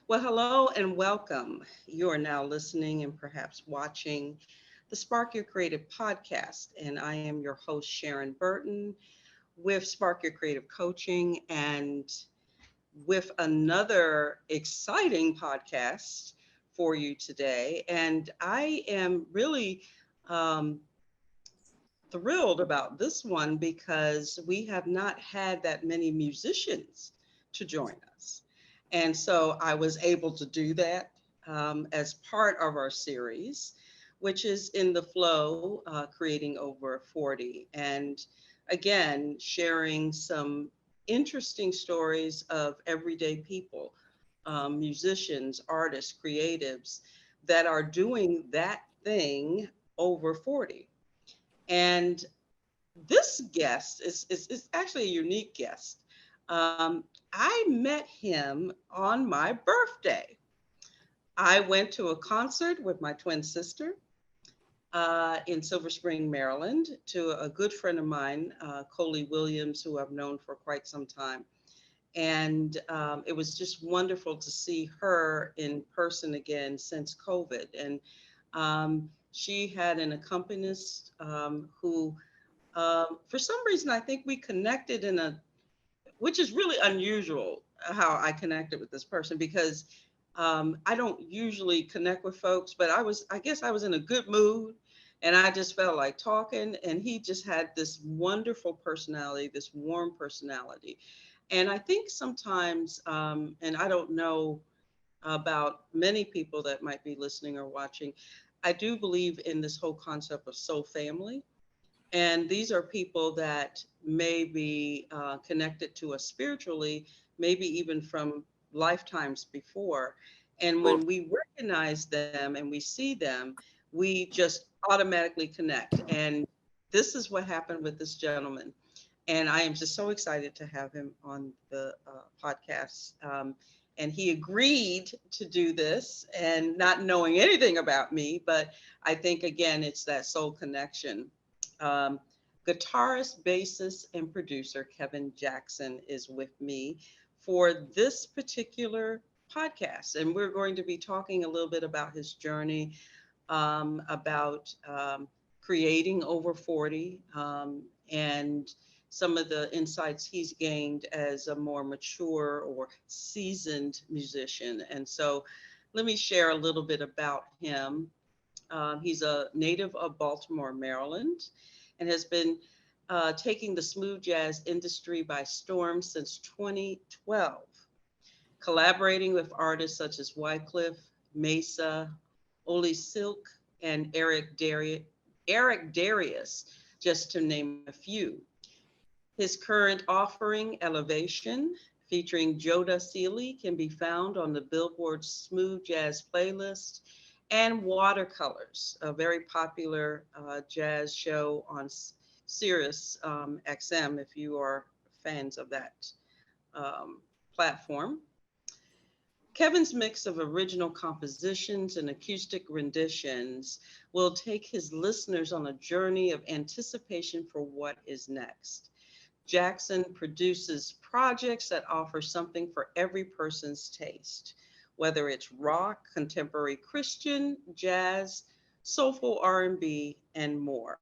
Well, hello and welcome. You are now listening and perhaps watching the Spark Your Creative podcast. And I am your host, Sharon Burton, with Spark Your Creative Coaching and with another exciting podcast for you today. And I am really um, thrilled about this one because we have not had that many musicians to join us. And so I was able to do that as part of our series, which is in the flow, creating over 40. And again, sharing some interesting stories of everyday people, musicians, artists, creatives that are doing that thing over 40. And this guest is actually a unique guest. I met him on my birthday. I went to a concert with my twin sister in Silver Spring, Maryland, to a good friend of mine, Coley Williams, who I've known for quite some time. And it was just wonderful to see her in person again since COVID. And she had an accompanist who for some reason, I think we connected which is really unusual how I connected with this person because I don't usually connect with folks, but I guess I was in a good mood and I just felt like talking. And he just had this wonderful personality, this warm personality. And I think sometimes, and I don't know about many people that might be listening or watching, I do believe in this whole concept of soul family, and these are people that may be connected to us spiritually, maybe even from lifetimes before. And when we recognize them and we see them, we just automatically connect. And this is what happened with this gentleman. And I am just so excited to have him on the podcast. And he agreed to do this and not knowing anything about me, but I think, again, it's that soul connection. um, Guitarist, bassist, and producer Kevin Jackson is with me for this particular podcast. And we're going to be talking a little bit about his journey, about creating over 40, and some of the insights he's gained as a more mature or seasoned musician. And so let me share a little bit about him. He's a native of Baltimore, Maryland, and has been taking the smooth jazz industry by storm since 2012, collaborating with artists such as Wyclef, Maysa, Oli Silk, and Eric Darius, just to name a few. His current offering, Elevation, featuring Joda Seeley, can be found on the Billboard Smooth Jazz playlist, and Watercolors, a very popular jazz show on Sirius XM, if you are fans of that um, platform. Kevin's mix of original compositions and acoustic renditions will take his listeners on a journey of anticipation for what is next. Jackson produces projects that offer something for every person's taste, whether it's rock, contemporary Christian, jazz, soulful R&B, and more.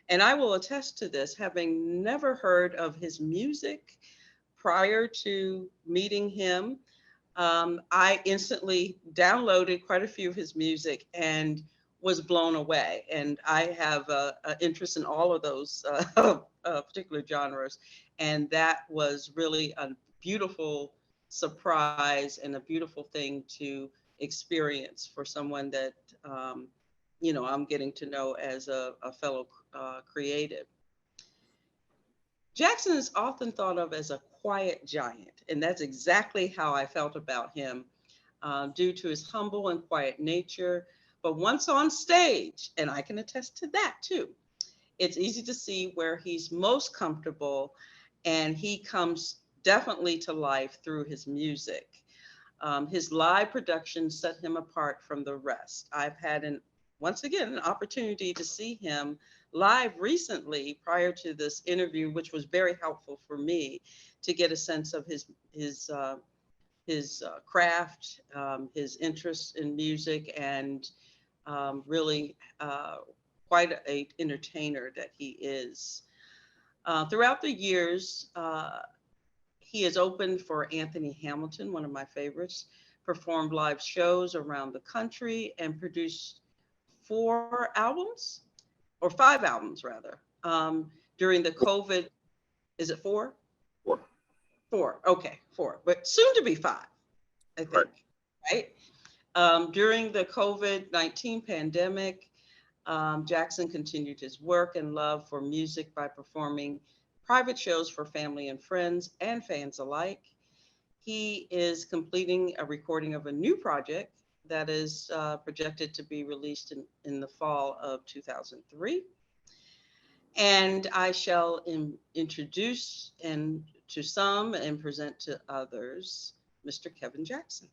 And I will attest to this, having never heard of his music prior to meeting him. I instantly downloaded quite a few of his music and was blown away. And I have an interest in all of those particular genres. And that was really a beautiful surprise and a beautiful thing to experience for someone that, um, I'm getting to know as a fellow creative. Jackson is often thought of as a quiet giant, and that's exactly how I felt about him, due to his humble and quiet nature. But once on stage, and I can attest to that too, it's easy to see where he's most comfortable, and he comes definitely to life through his music. His live production set him apart from the rest. I've had once again, an opportunity to see him live recently prior to this interview, which was very helpful for me to get a sense of his his craft, his interest in music, and really quite a entertainer that he is. Throughout the years, he has opened for Anthony Hamilton, one of my favorites, performed live shows around the country, and produced 4 albums, or 5 albums rather, during the COVID. Is it four? Four. Four. Okay, four, but soon to be 5, I think. Right. During the COVID-19 pandemic, Jackson continued his work and love for music by performing private shows for family and friends and fans alike. He is completing a recording of a new project that is projected to be released in the fall of 2003. And I shall introduce to some and present to others Mr. Kevin Jackson.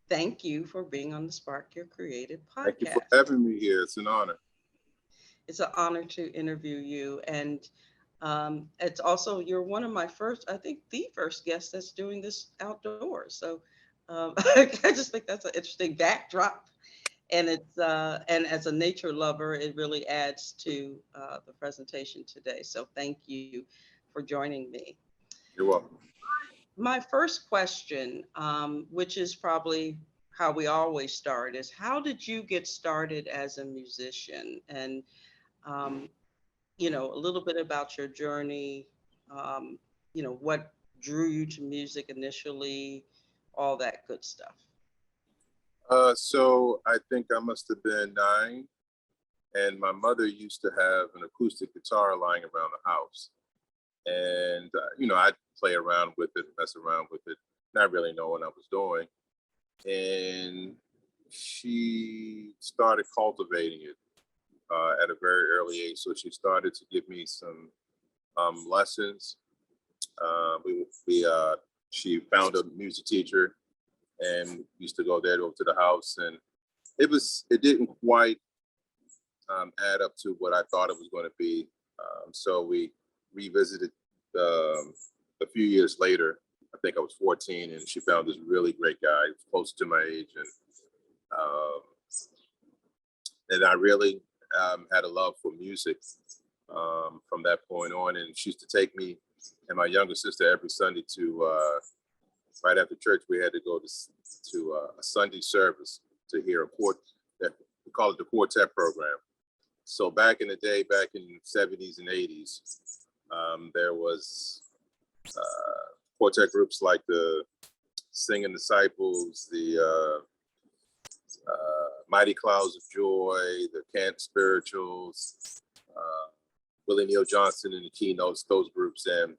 Thank you for being on the Spark Your Creative podcast. Thank you for having me here. It's an honor. It's an honor to interview you. And it's also, you're one of my first, I think the first guest that's doing this outdoors. So I just think that's an interesting backdrop. And it's and as a nature lover, it really adds to the presentation today. So thank you for joining me. You're welcome. My first question, which is probably how we always start, is how did you get started as a musician? And, you know, a little bit about your journey, you know, what drew you to music initially, all that good stuff. So I think I must have been 9, and my mother used to have an acoustic guitar lying around the house. And, you know, I'd play around with it, mess around with it, not really knowing what I was doing. And she started cultivating it at a very early age. So she started to give me some lessons. She found a music teacher and used to go there over to the house. And it didn't quite add up to what I thought it was going to be. So we revisited a few years later. I think I was 14, and she found this really great guy close to my age, and I really had a love for music from that point on. And she used to take me and my younger sister every Sunday to right after church. We had to go to a Sunday service to hear we call it the quartet program. So back in the day, back in the 70s and 80s, there was quartet groups like the Singing Disciples, the Mighty Clouds of Joy, the Cant Spirituals, Willie Neal Johnson and the Keynotes, those groups. And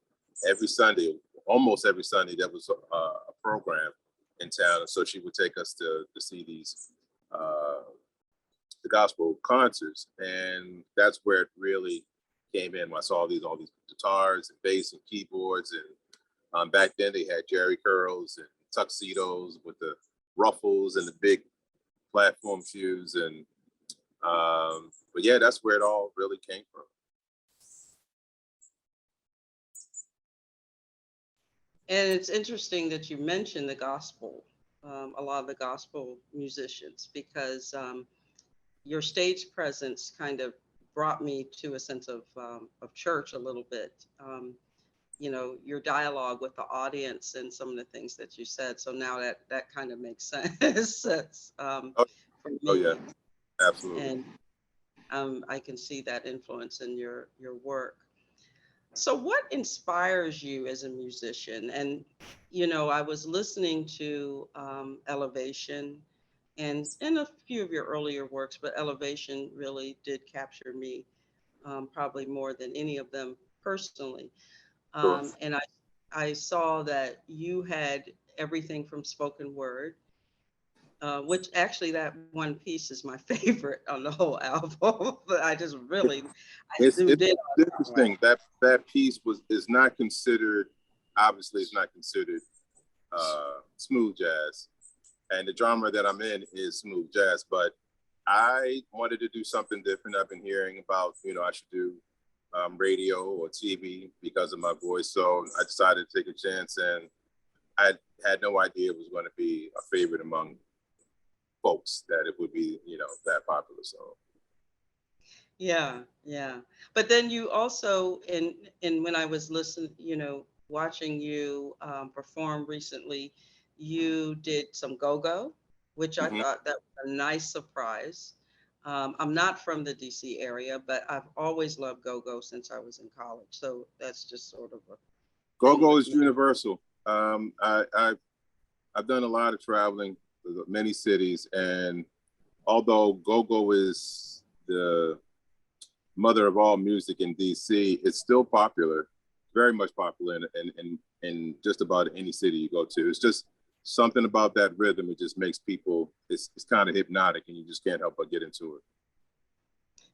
every Sunday, almost every Sunday, there was a program in town. And so she would take us to see these the gospel concerts. And that's where it really came in. I saw all these guitars and bass and keyboards. And back then they had jerry curls and tuxedos with the ruffles and the big platform shoes. And but yeah, that's where it all really came from. And it's interesting that you mentioned the gospel, a lot of the gospel musicians, because your stage presence kind of brought me to a sense of church a little bit. You know, your dialogue with the audience and some of the things that you said. So now that kind of makes sense for me. Oh yeah, absolutely. And I can see that influence in your work. So what inspires you as a musician? And, you know, I was listening to Elevation and a few of your earlier works, but Elevation really did capture me probably more than any of them personally. And I saw that you had everything from spoken word, which actually that one piece is my favorite on the whole album. But I just really, it's interesting that piece is not considered, obviously it's not considered smooth jazz, and the genre that I'm in is smooth jazz, but I wanted to do something different. I've been hearing about, you know, I should do radio or TV because of my voice. So I decided to take a chance and I had no idea it was going to be a favorite among folks, that it would be, that popular. So Yeah, yeah. But then you also, in when I was listening, watching you perform recently, you did some go-go, which I mhm. thought that was a nice surprise. I'm not from the DC area, but I've always loved go-go since I was in college. So that's just sort of a thing Go-go with is me. universal. I've done a lot of traveling to many cities, and although go-go is the mother of all music in DC, it's still popular, very much popular in just about any city you go to. It's just something about that rhythm. It just makes people, it's kind of hypnotic, and you just can't help but get into it.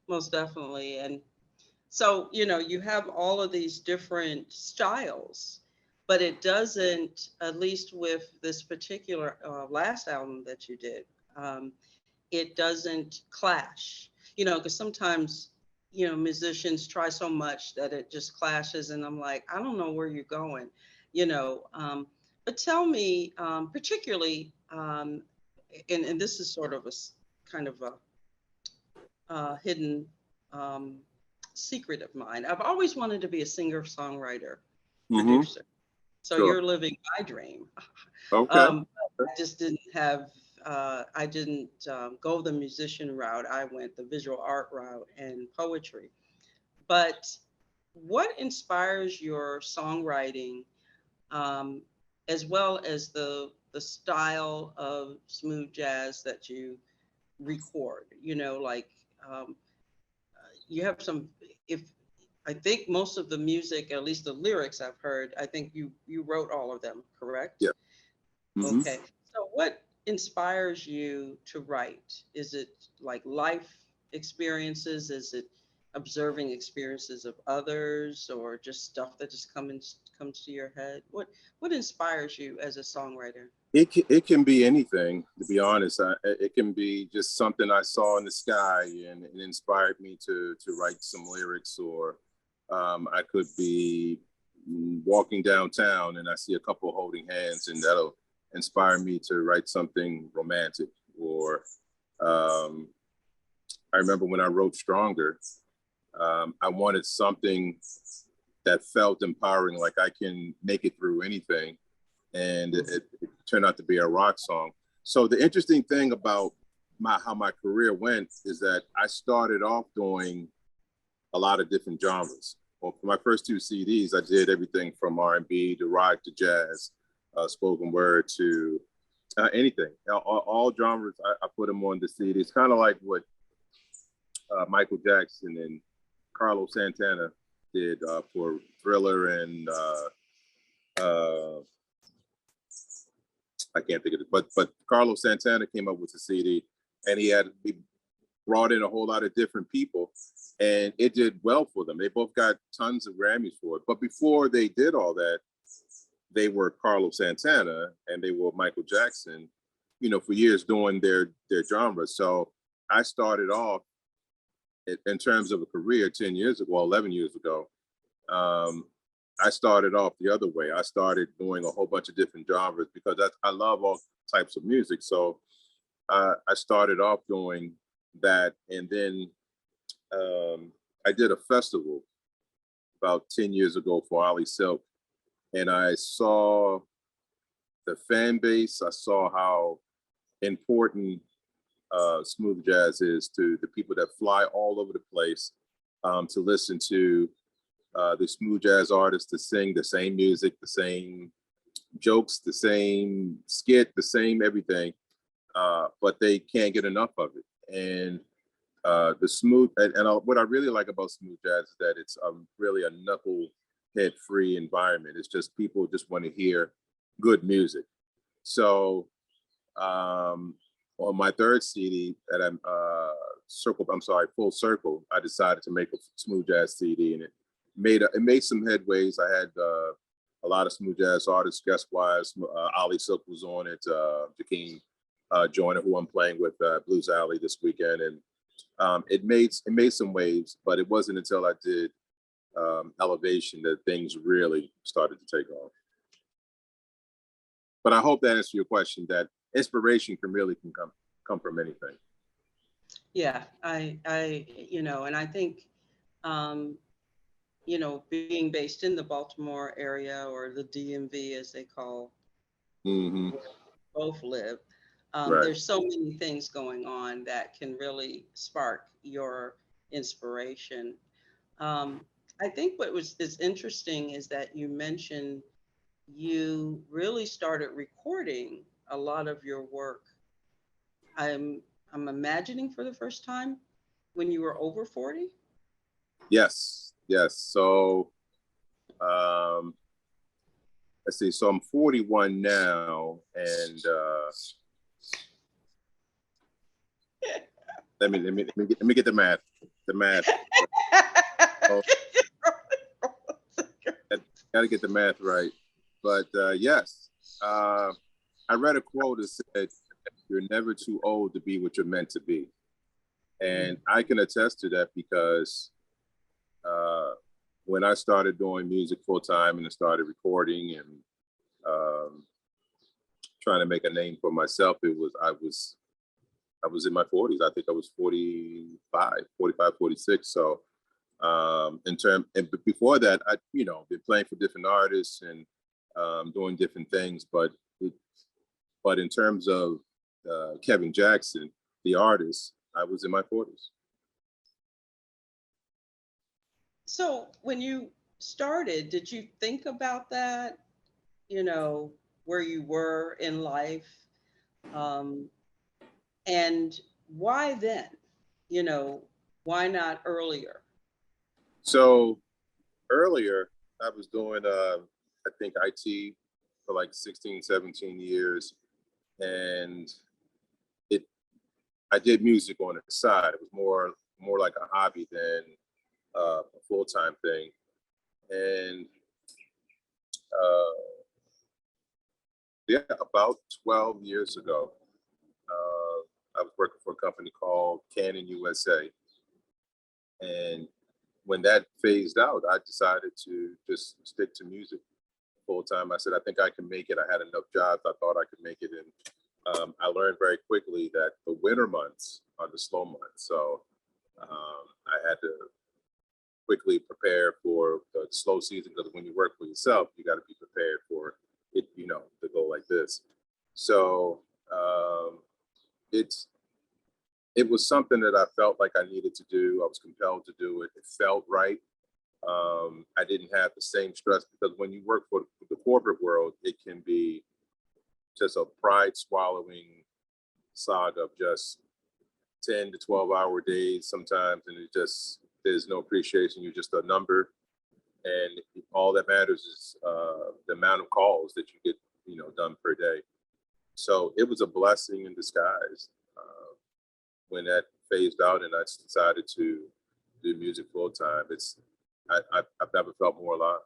Most definitely. And so, you have all of these different styles, but it doesn't, at least with this particular last album that you did, it doesn't clash, because sometimes, musicians try so much that it just clashes. And I'm like, I don't know where you're going, you know. But tell me, particularly, and this is sort of kind of a hidden um, secret of mine. I've always wanted to be a singer, songwriter, Mm-hmm. producer. So Sure. you're living my dream. Okay. Um, I just didn't have, I didn't go the musician route. I went the visual art route and poetry. But what inspires your songwriting, um, as well as the style of smooth jazz that you record? Like um, you have some. If I think most of the music, at least the lyrics I've heard, I think you wrote all of them, correct? Yeah. Mm-hmm. Okay. So what inspires you to write? Is it like life experiences? Is it observing experiences of others, or just stuff that just comes to your head? What inspires you as a songwriter? It can be anything, to be honest. It can be just something I saw in the sky, and it inspired me to write some lyrics, or I could be walking downtown and I see a couple holding hands, and that'll inspire me to write something romantic. Or um, I remember when I wrote Stronger, I wanted something that felt empowering, like I can make it through anything, and it turned out to be a rock song. So the interesting thing about how my career went is that I started off doing a lot of different genres. Well, for my first two CDs, I did everything from R&B to rock to jazz, spoken word to anything. All genres, I put them on the CD. It's kind of like what Michael Jackson and Carlos Santana did for Thriller and uh, I can't think of it, but Carlos Santana came up with the CD, and he brought in a whole lot of different people, and it did well for them. They both got tons of Grammys for it. But before they did all that, they were Carlos Santana and they were Michael Jackson, for years doing their genre. So I started off in terms of a career 10 years ago, well, 11 years ago. Um, I started off the other way. I started doing a whole bunch of different genres because I love all types of music. So I started off doing that, and then I did a festival about 10 years ago for Ali Silk, and I saw the fan base. I saw how important smooth jazz is to the people that fly all over the place to listen to the smooth jazz artists to sing the same music, the same jokes, the same skit, the same everything, but they can't get enough of it. And the smooth, what I really like about smooth jazz is that it's really a knucklehead free environment. It's just people just want to hear good music. So on my third CD that Full Circle, I decided to make a smooth jazz CD, and it made some headways. I had a lot of smooth jazz artists guest wise. Ali Silk was on it, Jakeem Joyner, who I'm playing with Blues Alley this weekend, and it made some waves. But it wasn't until I did Elevation that things really started to take off. But I hope that answers your question, that inspiration can come from anything. Yeah, and I think, um, being based in the Baltimore area, or the DMV as they call Mm-hmm. where we both live, Right. there's so many things going on that can really spark your inspiration. Um, I think what is interesting is that you mentioned you really started recording a lot of your work. I'm I'm imagining for the first time when you were over 40. Yes. Yes. So, um, let's see. So I'm 41 now, and let me get the math. The math. Oh, got to get the math right. But yes, I read a quote that said, "You're never too old to be what you're meant to be," and I can attest to that because uh, when I started doing music full time and I started recording and um, trying to make a name for myself, I was in my 40s. I think I was 45, 46. So before that, I been playing for different artists and doing different things. But in terms of Kevin Jackson, the artist, I was in my 40s. So when you started, did you think about that, where you were in life? Um, and why then? You know, why not earlier? So earlier, I was doing, I think, IT for like 16, 17 years. And it, I did music on the side. It was more like a hobby than a full-time thing. And uh, yeah, about 12 years ago, I was working for a company called Canon USA. And when that phased out, I decided to just stick to music full time. I said, I think I can make it. I had enough jobs. I thought I could make it. And I learned very quickly that the winter months are the slow months. So I had to quickly prepare for the slow season, because when you work for yourself, you got to be prepared for it, to go like this. So it's it was something that I felt like I needed to do. I was compelled to do it. It felt right. I didn't have the same stress, because when you work for the corporate world, it can be just a pride swallowing saga of just 10 to 12-hour days sometimes. And there's no appreciation. You're just a number. And all that matters is the amount of calls that you get, done per day. So it was a blessing in disguise when that phased out and I decided to do music full time. I've never felt more alive.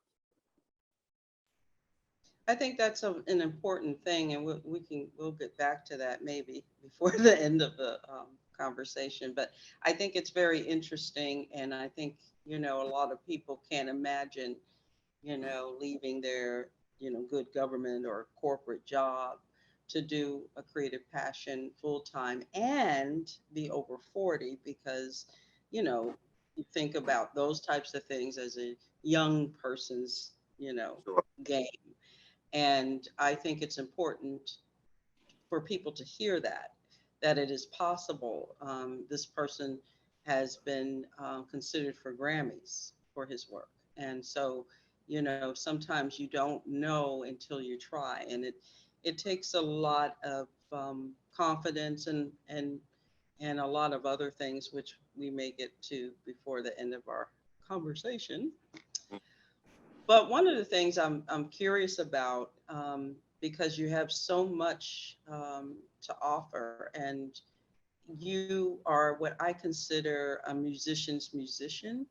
I think that's an important thing, and we'll get back to that maybe before the end of the conversation. But I think it's very interesting, and I think a lot of people can't imagine leaving their good government or corporate job to do a creative passion full time and be over 40, because you think about those types of things as a young person's Sure. game. And I think it's important for people to hear that it is possible. This person has been considered for Grammys for his work. And so, sometimes you don't know until you try. And it takes a lot of confidence and a lot of other things, which we may get to before the end of our conversation. But one of the things I'm curious about, because you have so much to offer, and you are what I consider a musician's musician,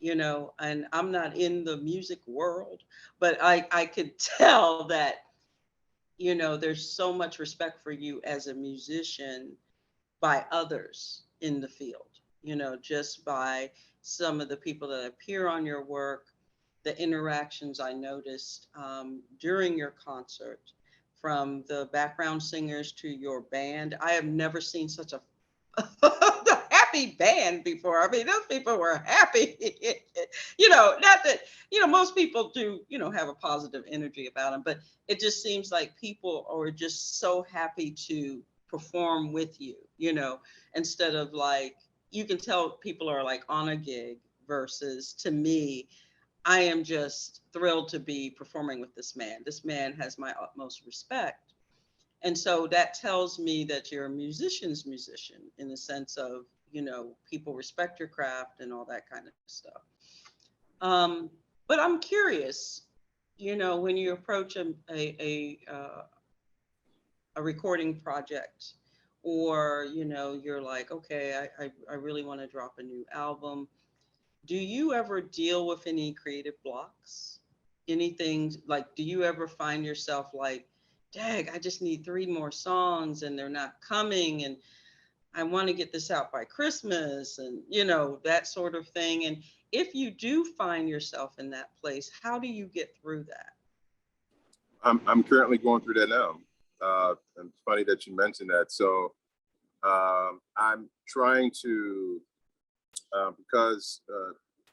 and I'm not in the music world, but I could tell that, there's so much respect for you as a musician by others in the field, just by some of the people that appear on your work, the interactions I noticed during your concert, from the background singers to your band. I have never seen such a the happy band before. I mean, those people were happy. Not that, most people do, have a positive energy about them, but it just seems like people are just so happy to perform with you, instead of like, you can tell people are like on a gig versus to me, I am just thrilled to be performing with this man. This man has my utmost respect. And so that tells me that you're a musician's musician in the sense of, people respect your craft and all that kind of stuff. But I'm curious, when you approach a recording project, or, you're like, okay, I really want to drop a new album. Do you ever deal with any creative blocks? Anything like, do you ever find yourself like, dag, I just need 3 more songs and they're not coming, and I want to get this out by Christmas, and that sort of thing? And if you do find yourself in that place, how do you get through that? I'm currently going through that now. And it's funny that you mentioned that. So I'm trying to, because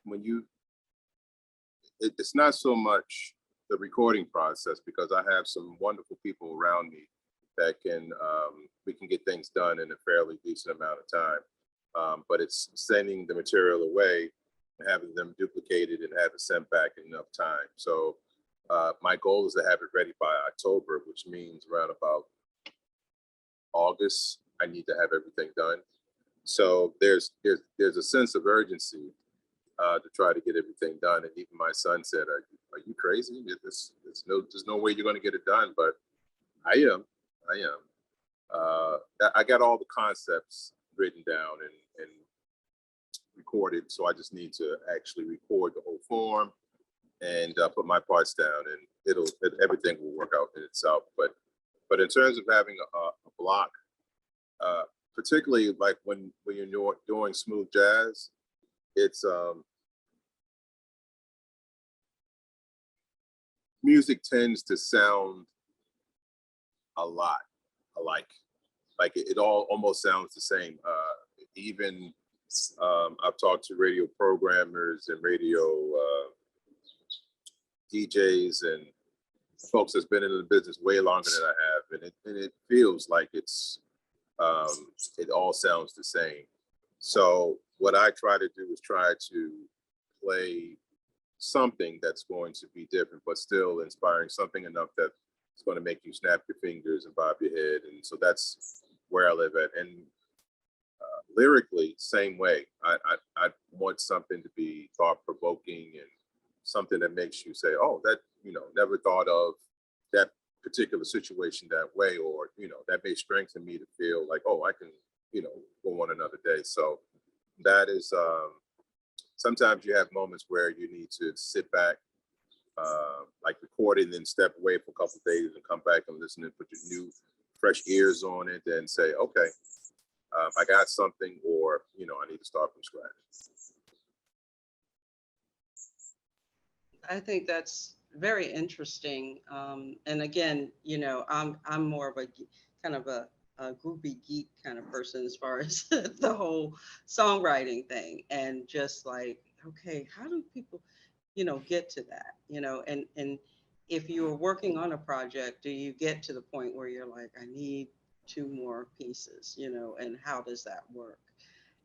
when it's not so much the recording process, because I have some wonderful people around me that we can get things done in a fairly decent amount of time. But it's sending the material away, having them duplicated and have it sent back in enough time. So my goal is to have it ready by October, which means around about August, I need to have everything done. So there's a sense of urgency to try to get everything done. And even my son said, "Are you crazy? There's no way you're going to get it done." But I am. I got all the concepts written down and recorded, so I just need to actually record the whole form and put my parts down, and everything will work out in itself. But in terms of having a block, particularly like when you're doing smooth jazz, it's music tends to sound a lot alike. Like it all almost sounds the same. Even I've talked to radio programmers and radio DJs and folks that's been in the business way longer than I have, and it feels like it all sounds the same. So what I try to do is try to play something that's going to be different, but still inspiring, something enough that it's going to make you snap your fingers and bob your head. And so that's where I live at. And lyrically, same way. I want something to be thought provoking and something that makes you say, "Oh, that never thought of that particular situation that way," or that may strengthen me to feel like, "Oh, I can go on another day." So that is sometimes you have moments where you need to sit back, like record it, and then step away for a couple of days and come back and listen and put your new fresh ears on it and say, "Okay, I got something," or I need to start from scratch. I think that's very interesting. And again, I'm more of a kind of a groupie geek kind of person as far as the whole songwriting thing, and just like, okay, how do people, get to that, and if you're working on a project, do you get to the point where you're like, I need 2 more pieces, and how does that work?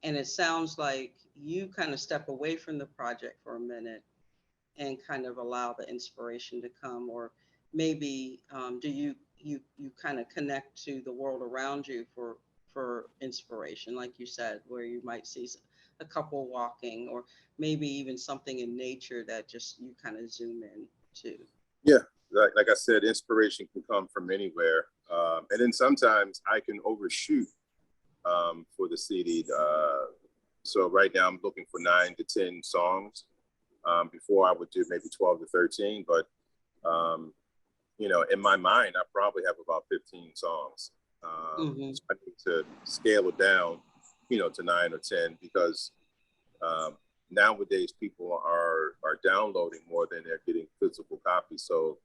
And it sounds like you kind of step away from the project for a minute and kind of allow the inspiration to come, or maybe do you kind of connect to the world around you for inspiration, like you said, where you might see a couple walking, or maybe even something in nature that just you kind of zoom in to. Yeah, like I said, inspiration can come from anywhere, and then sometimes I can overshoot for the CD. So right now I'm looking for 9 to 10 songs. Before I would do maybe 12 to 13, but in my mind, I probably have about 15 songs. Mm-hmm. So I need to scale it down, to 9 or 10, because nowadays people are downloading more than they're getting physical copies. So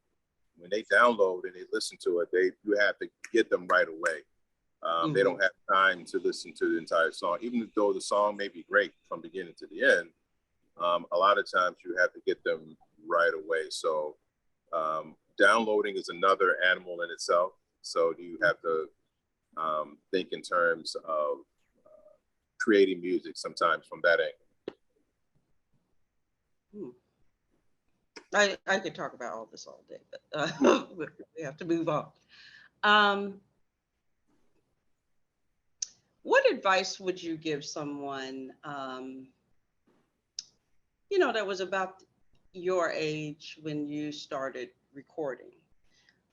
when they download and they listen to it, you have to get them right away. They don't have time to listen to the entire song, even though the song may be great from beginning to the end. A lot of times you have to get them right away. So downloading is another animal in itself. So you have to think in terms of creating music sometimes from that angle. I could talk about all this all day, but we have to move on. What advice would you give someone, that was about your age when you started recording?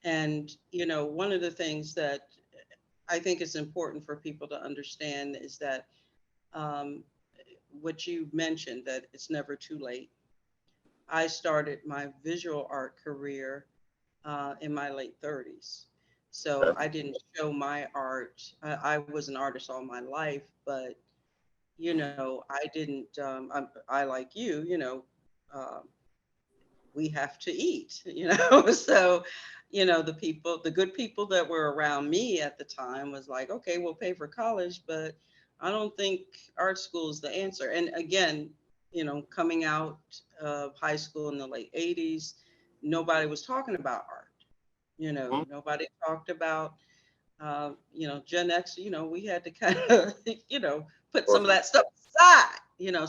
And, one of the things that I think is important for people to understand is that what you mentioned, that it's never too late. I started my visual art career in my late 30s. So I didn't show my art. I was an artist all my life, but, I didn't, I like you, we have to eat, so, the good people that were around me at the time was like, okay, we'll pay for college, but I don't think art school is the answer. And again, coming out of high school in the late 80s, nobody was talking about art. Nobody talked about, Gen X, we had to kind of, put some of that stuff aside,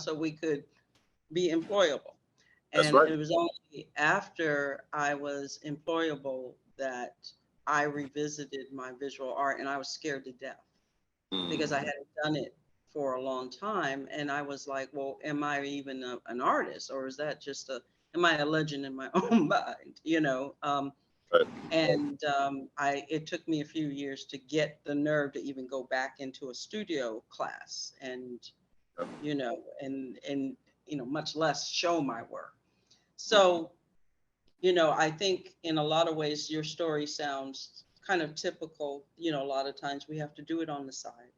so we could be employable. That's And right. it was only after I was employable that I revisited my visual art, and I was scared to death because I hadn't done it for a long time. And I was like, well, am I even an artist, or is that just am I a legend in my own mind? Right. And it took me a few years to get the nerve to even go back into a studio class and, much less show my work. So, I think in a lot of ways, your story sounds kind of typical. A lot of times we have to do it on the side.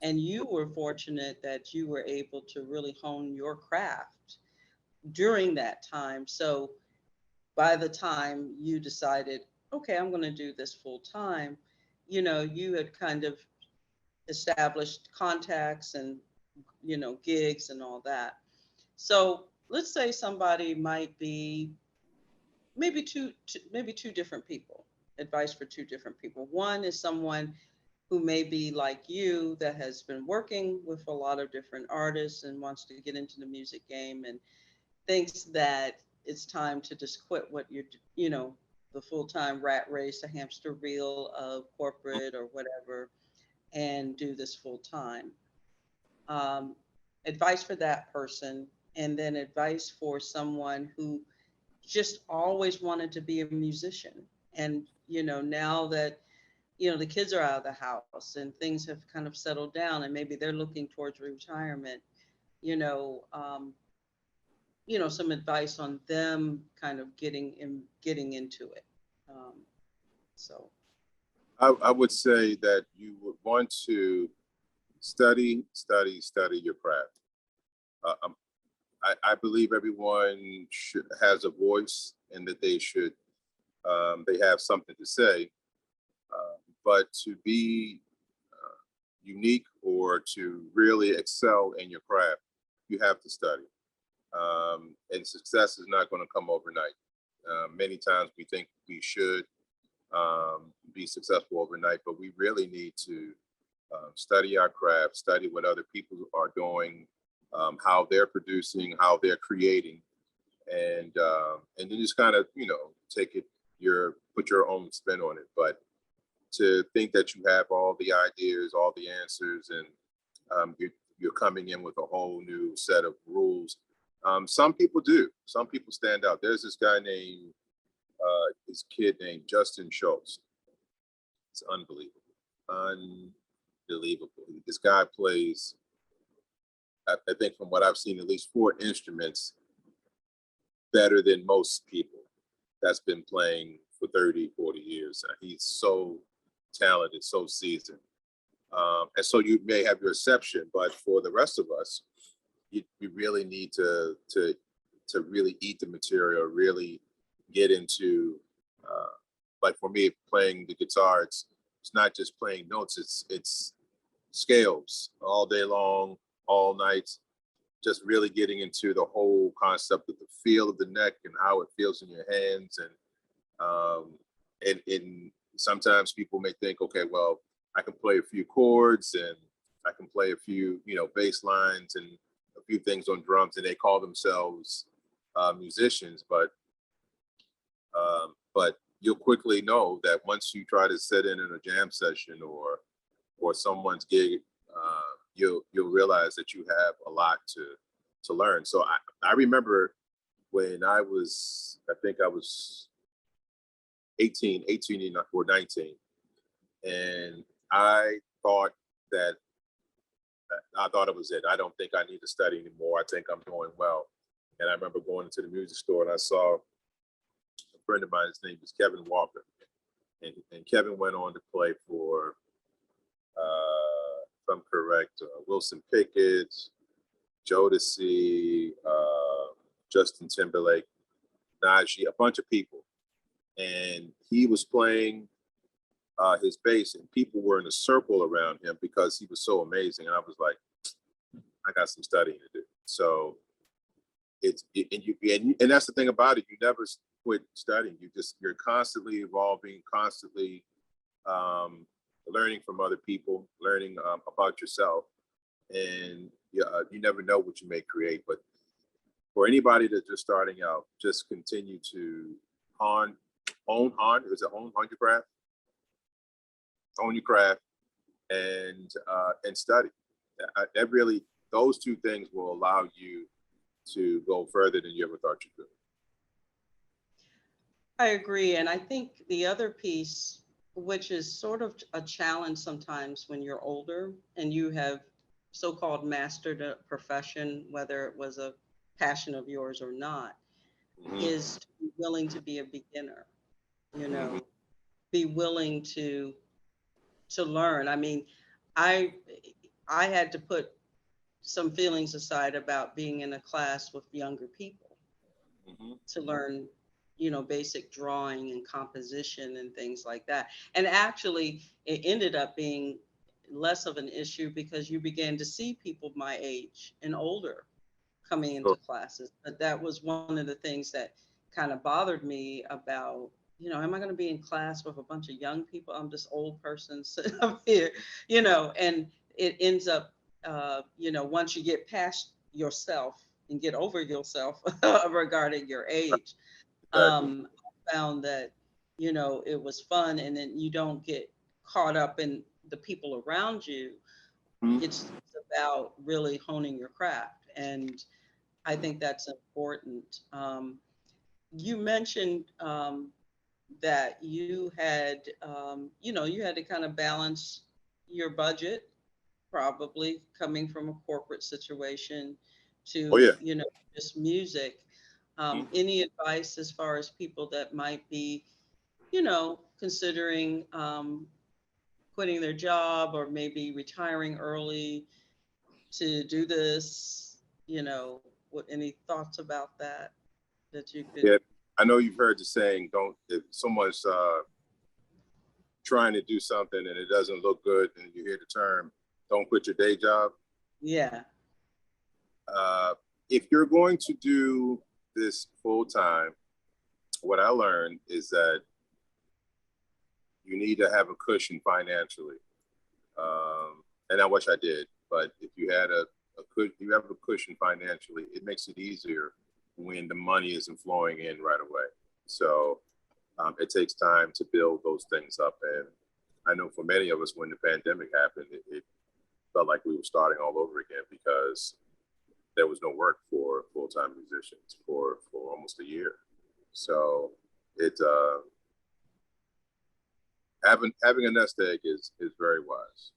And you were fortunate that you were able to really hone your craft during that time. So by the time you decided, okay, I'm going to do this full time, you had kind of established contacts and, gigs and all that. So let's say somebody might be maybe two different people, advice for two different people. One is someone who may be like you, that has been working with a lot of different artists and wants to get into the music game and thinks that it's time to just quit what the full-time rat race, the hamster wheel of corporate or whatever, and do this full time. Um, Advice for that person, and then advice for someone who just always wanted to be a musician. And, now that, the kids are out of the house and things have kind of settled down and maybe they're looking towards retirement, you know, um, some advice on them kind of getting into it. Um, so. I would say that you would want to study your craft. I believe everyone has a voice and that they have something to say. But to be unique or to really excel in your craft, you have to study. And success is not going to come overnight. Many times we think we should be successful overnight, but we really need to study our craft, study what other people are doing, how they're producing, how they're creating, and then just kind of take it put your own spin on it. But to think that you have all the ideas, all the answers, and you're coming in with a whole new set of rules. Some people do. Some people stand out. There's this guy named this kid named Justin Schultz. It's unbelievable. Unbelievable. This guy plays, I think from what I've seen, at least 4 instruments better than most people that's been playing for 30, 40 years. He's so talented, so seasoned. And so you may have your exception, but for the rest of us, you really need to really eat the material, really get into Like for me, playing the guitar, it's not just playing notes, it's scales all day long, all night, just really getting into the whole concept of the feel of the neck and how it feels in your hands. And sometimes people may think, okay, well, I can play a few chords and I can play a few, bass lines and a few things on drums, and they call themselves musicians. But you'll quickly know that once you try to sit in a jam session or someone's gig, you'll realize that you have a lot to learn. So I remember when I think I was 18 or 19, and I thought it was it. I don't think I need to study anymore. I think I'm doing well. And I remember going into the music store and I saw a friend of mine, his name is Kevin Walker. And Kevin went on to play for, if I'm correct, Wilson Pickett, Jodeci, Justin Timberlake, Najee, a bunch of people. And he was playing his bass, and people were in a circle around him because he was so amazing. And I was like, I got some studying to do. So and that's the thing about it. You never quit studying. You're constantly evolving, constantly learning from other people, learning about yourself, and you never know what you may create. But for anybody that's just starting out, just continue to hone your craft, own your craft, and study. That really, those two things will allow you to go further than you ever thought you could. I agree. And I think the other piece, which is sort of a challenge sometimes when you're older and you have so-called mastered a profession, whether it was a passion of yours or not, is to be willing to be a beginner, be willing to learn. I mean, I had to put some feelings aside about being in a class with younger people to learn, basic drawing and composition and things like that. And actually, it ended up being less of an issue because you began to see people my age and older coming into classes. But that was one of the things that kind of bothered me about, am I going to be in class with a bunch of young people? I'm this old person sitting up here, and it ends up, once you get past yourself and get over yourself regarding your age, I found that, it was fun, and then you don't get caught up in the people around you. It's about really honing your craft. And I think that's important. You mentioned that you had, you had to kind of balance your budget, probably coming from a corporate situation to, just music. Any advice as far as people that might be, considering quitting their job or maybe retiring early to do this, what, any thoughts about that you could? Yeah, I know you've heard the saying, if someone's trying to do something and it doesn't look good and you hear the term, don't quit your day job. Yeah. If you're going to do this full time, what I learned is that you need to have a cushion financially. And I wish I did, but if you have a cushion financially, it makes it easier when the money isn't flowing in right away. So it takes time to build those things up. And I know for many of us, when the pandemic happened, it felt like we were starting all over again because there was no work for full-time musicians for almost a year. So having a nest egg is very wise.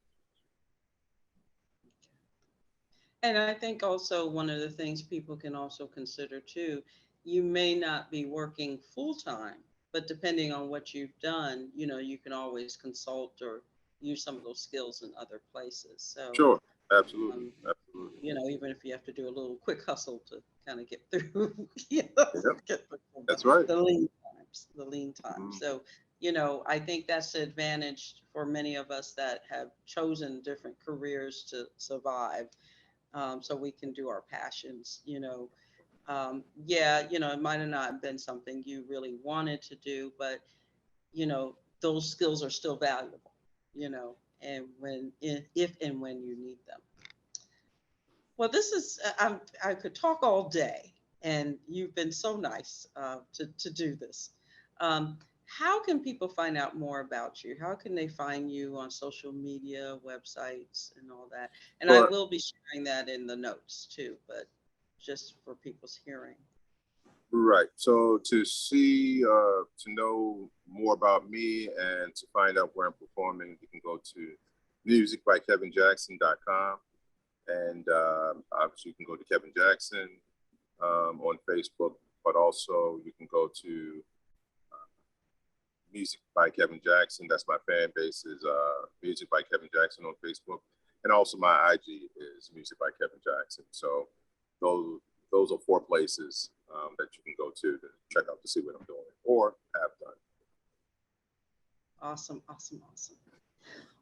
And I think also one of the things people can also consider too, you may not be working full-time, but depending on what you've done, you can always consult or use some of those skills in other places. So sure, absolutely. Even if you have to do a little quick hustle to kind of get through, That's right. The lead time. times, the lean times. Mhm. So, I think that's the advantage for many of us that have chosen different careers to survive. So we can do our passions, yeah, it might have not been something you really wanted to do, but those skills are still valuable, and if and when you need them. Well, this is, I could talk all day, and you've been so nice to do this. Um, how can people find out more about you? How can they find you on social media, websites, and all that? And I Sure. will be sharing that in the notes too, but just for people's hearing. Right. So to know more about me and to find out where I'm performing, you can go to musicbykevinjackson.com. And obviously, you can go to Kevin Jackson on Facebook, but also you can go to Music by Kevin Jackson. That's my fan base is Music by Kevin Jackson on Facebook. And also my IG is Music by Kevin Jackson. So those those are four places that you can go to check out to see what I'm doing or have done. Awesome, awesome, awesome.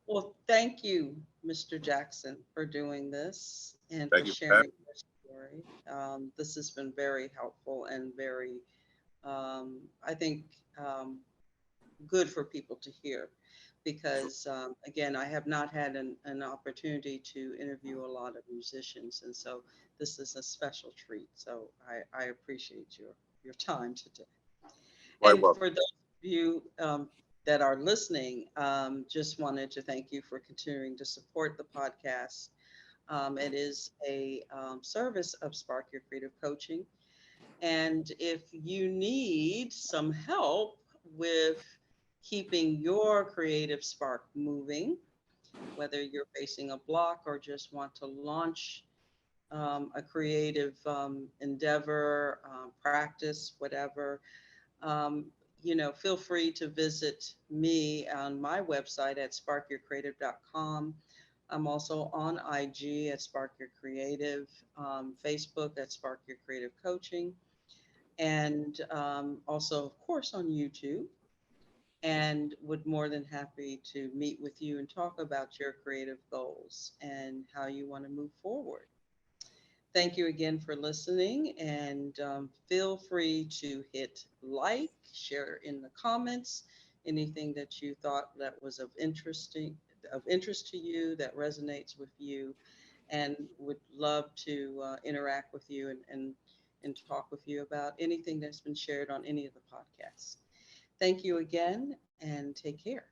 Well, thank you, Mr. Jackson, for doing this and for Thank you for having sharing your story. This has been very helpful and very, I think, good for people to hear because, again, I have not had an opportunity to interview a lot of musicians. And so this is a special treat. So I appreciate your time today. quite And well. for those of you that are listening, just wanted to thank you for continuing to support the podcast. It is a service of Spark Your Creative Coaching. And if you need some help with keeping your creative spark moving, whether you're facing a block or just want to launch a creative endeavor, practice, whatever, um, feel free to visit me on my website at sparkyourcreative.com. I'm also on IG at Spark Your Creative, Facebook at Spark Your Creative Coaching, and also, of course, on YouTube. And would more than happy to meet with you and talk about your creative goals and how you want to move forward. Thank you again for listening, and feel free to hit like, share in the comments anything that you thought that was of interest to you, that resonates with you, and would love to interact with you and talk with you about anything that's been shared on any of the podcasts. Thank you again, and take care.